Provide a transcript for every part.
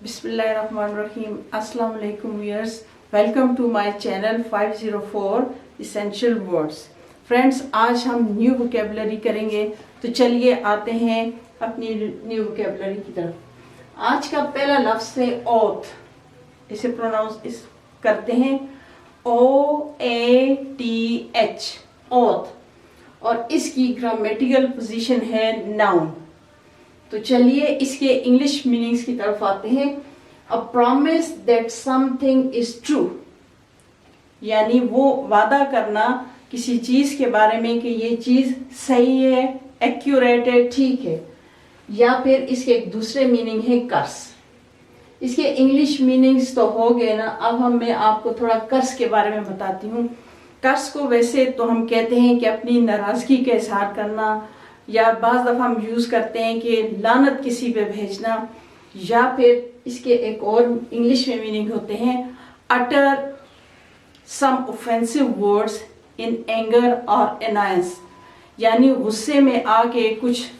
बिस्मिल्लाहिर्रहमानिर्रहीम। अस्सलाम वालेकुम viewers, welcome to my channel 504 essential words. Friends, आज हम न्यू वोकेबलरी करेंगे, तो चलिए आते हैं अपनी न्यू वोकेबलरी की तरफ। आज का पहला लफ्ज़ है ओथ। इसे प्रोनाउंस करते हैं OATH, ओथ, और इसकी ग्रामेटिकल पोजीशन है नाउन। तो चलिए इसके इंग्लिश मीनिंग्स की तरफ आते हैं। A promise that something is true, यानी वो वादा करना किसी चीज के बारे में कि ये चीज सही है, एक्यूरेट है, ठीक है। या फिर इसके एक दूसरे मीनिंग है कर्स। इसके इंग्लिश मीनिंग्स तो हो गए ना। अब मैं आपको थोड़ा कर्स के बारे में बताती हूँ। कर्स को वैसे तो हम कहते हैं कि अपनी नाराजगी का इजहार करना, या बाज़ दफ़ा हम यूज़ करते हैं कि लानत किसी पे भेजना, या फिर इसके एक और इंग्लिश में मीनिंग होते हैं अटर सम ऑफेंसिव वर्ड्स इन एंगर और एनायंस, यानी गुस्से में आके कुछ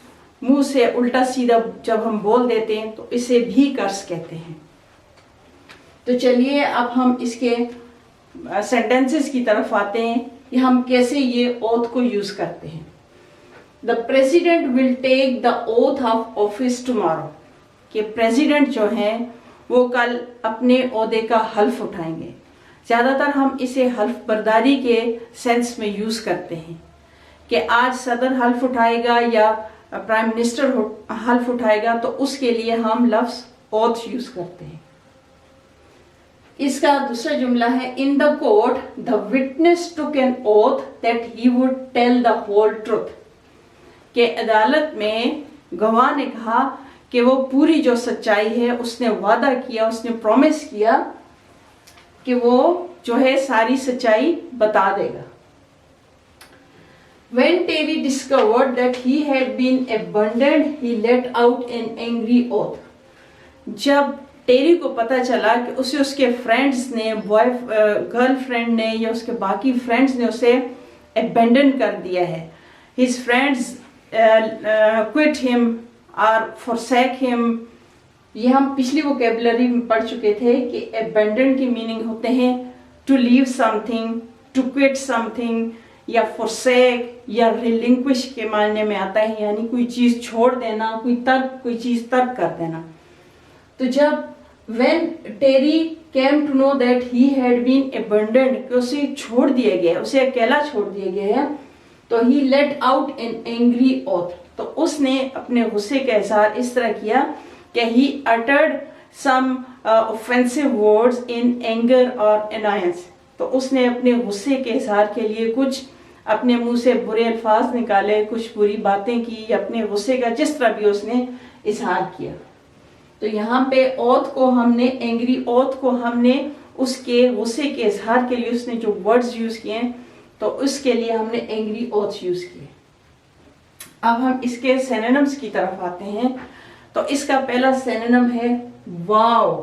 मुंह से उल्टा सीधा जब हम बोल देते हैं तो इसे भी कर्स कहते हैं। तो चलिए अब हम इसके सेंटेंसेस की तरफ आते हैं कि हम कैसे ये ओथ को यूज़ करते हैं। The president will take the oath of office tomorrow, कि प्रेसिडेंट जो हैं वो कल अपने ओहदे का हल्फ उठाएंगे। ज़्यादातर हम इसे हल्फ बर्दारी के सेंस में यूज़ करते हैं कि आज सदर हल्फ उठाएगा या प्राइम मिनिस्टर हल्फ उठाएगा, तो उसके लिए हम लफ्ज़ ओथ यूज़ करते हैं। इसका दूसरा जुमला है in the court the witness took an oath that he would tell the whole truth, कि अदालत में गवाह ने कहा कि वो पूरी जो सच्चाई है उसने वादा किया, उसने प्रॉमिस किया कि वो जो है सारी सच्चाई बता देगा। When Terry discovered that he had been abandoned, he let out an angry oath. जब टेरी को पता चला कि उसे उसके फ्रेंड्स ने, गर्लफ्रेंड ने या उसके बाकी फ्रेंड्स ने उसे अबैंडन कर दिया है, his friends quit him or forsake him। ये हम पिछली वोकेबलरी में पढ़ चुके थे कि abandon की मीनिंग होते हैं to leave something, to quit something, या forsake या relinquish के मायने में आता है, यानी कोई चीज छोड़ देना, कोई चीज तर्क कर देना। तो जब when Terry came to know that he had been abandoned, कि उसे छोड़ दिया गया, उसे अकेला छोड़ दिया गया है, तो he let out an angry oath, तो उसने अपने गुस्से का इजहार इस तरह किया कि he uttered some offensive words in anger or annoyance, तो उसने अपने गुस्से के इजहार के लिए कुछ अपने मुंह से बुरे अल्फाज निकाले, कुछ बुरी बातें की, अपने गुस्से का जिस तरह भी उसने इजहार किया। तो यहाँ पे ओथ को हमने, एंग्री ओथ को हमने उसके गुस्से के इजहार के लिए उसने जो वर्ड्स यूज किए, तो उसके लिए हमने एंग्री ओथ यूज किए। अब हम इसके सिनोनिम्स की तरफ आते हैं। तो इसका पहला सिनोनिम है वाव,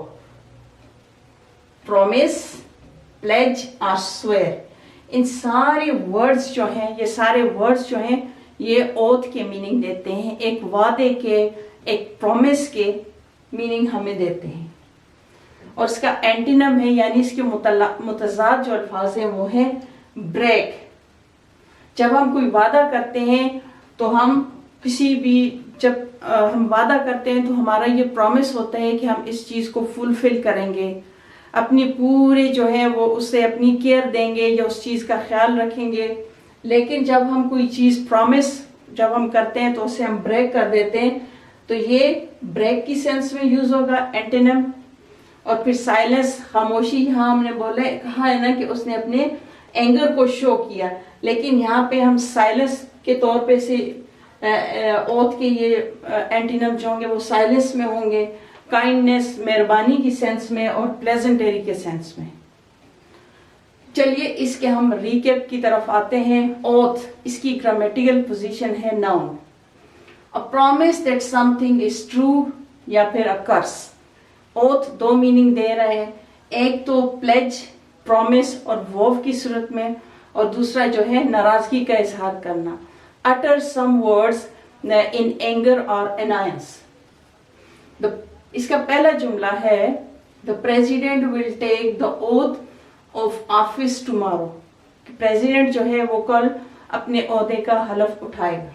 प्रॉमिस, प्लेज और स्वेयर। इन सारे वर्ड्स जो हैं, ये सारे वर्ड्स जो हैं, ये ओथ के मीनिंग देते हैं, एक वादे के, एक प्रॉमिस के मीनिंग हमें देते हैं। और इसका एंटीनम है, यानी इसके मुतजाद जो अल्फाज हैं वो है ब्रेक। जब हम कोई वादा करते हैं तो हम किसी भी, जब हम वादा करते हैं तो हमारा ये प्रॉमिस होता है कि हम इस चीज को फुलफिल करेंगे, अपनी पूरे जो है वो उससे अपनी केयर देंगे या उस चीज का ख्याल रखेंगे। लेकिन जब हम कोई चीज प्रॉमिस जब हम करते हैं तो उसे हम ब्रेक कर देते हैं, तो ये ब्रेक की सेंस में यूज होगा एंटीनम। और फिर साइलेंस, खामोशी, यहाँ हमने कहा है ना कि उसने अपने एंगर को शो किया, लेकिन यहाँ पे हम साइलेंस के तौर पे से ओथ के ये एंटीनम जो होंगे वो साइलेंस में होंगे, काइंडनेस, मेहरबानी की सेंस में, और प्लेजेंटरी के सेंस में। चलिए इसके हम रीकैप की तरफ आते हैं। ओथ, इसकी ग्रामेटिकल पोजीशन है noun. A promise that something is true या फिर अ कर्स। ओथ दो मीनिंग दे रहे हैं, एक तो प्लेज, प्रॉमिस और वोव की सूरत में, और दूसरा जो है नाराजगी का इजहार करना, अटर सम वर्ड्स इन एंगर और एनायंस। اس کا پہلا جملہ ہے the president will take the oath of office tomorrow. President جو ہے وہ کل اپنے عہدے کا حلف اٹھائے گا.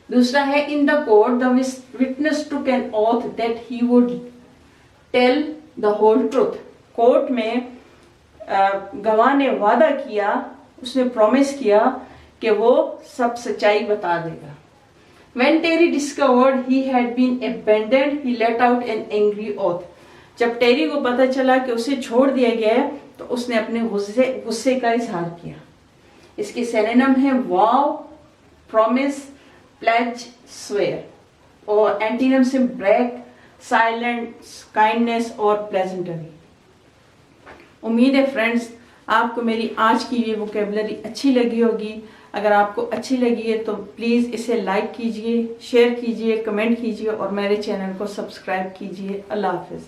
دوسرا ہے in the court the witness took an oath that he would tell the whole truth. Court میں گواہ نے وعدہ کیا, اس نے پرومس کیا کہ وہ سب سچائی بتا دے گا. When Terry discovered he had been abandoned, he let out an angry oath. جب ٹیری کو پتا چلا کہ اسے چھوڑ دیا گیا ہے تو اس نے اپنے غصے کا اظہار کیا. اس کے سینونیم ہے vow, promise, pledge, swear. اور اینٹینمس ہیں break, silence, kindness اور pleasantry. امید ہے فرینڈز آپ کو میری آج کی یہ ووکیبلری اچھی لگی ہوگی. اگر آپ کو اچھی لگی ہے تو پلیز اسے لائک کیجئے, شیئر کیجئے, کمنٹ کیجئے اور میرے چینل کو سبسکرائب کیجئے. اللہ حافظ.